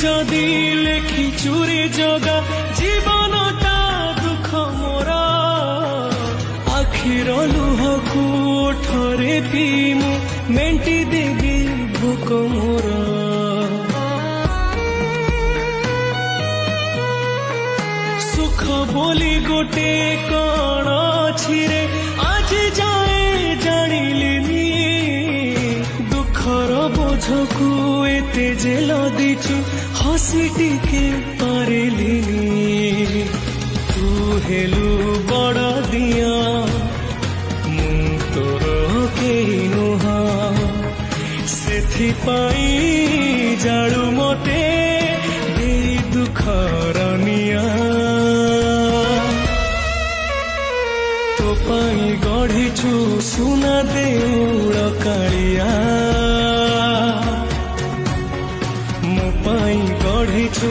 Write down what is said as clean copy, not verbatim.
जदि लेखी चूरी जगा जीवनटा दुख मोर आखिर लुहकू ओठरे पी मु मेंटी देवी भोक मोर सुख बोली गोटे कण अछि रे आज जाए जानिलिनी दुखर बोझकू एते जे लदिछु हसी टिके पारिलिनी तू हेलु बड़ दिया मु तोर केही नुहा सेथिपाई जाळु मते देई दुखर निया तो पाई गढ़ीछु सुना देउळ कालिया मो पाई गढ़ीछु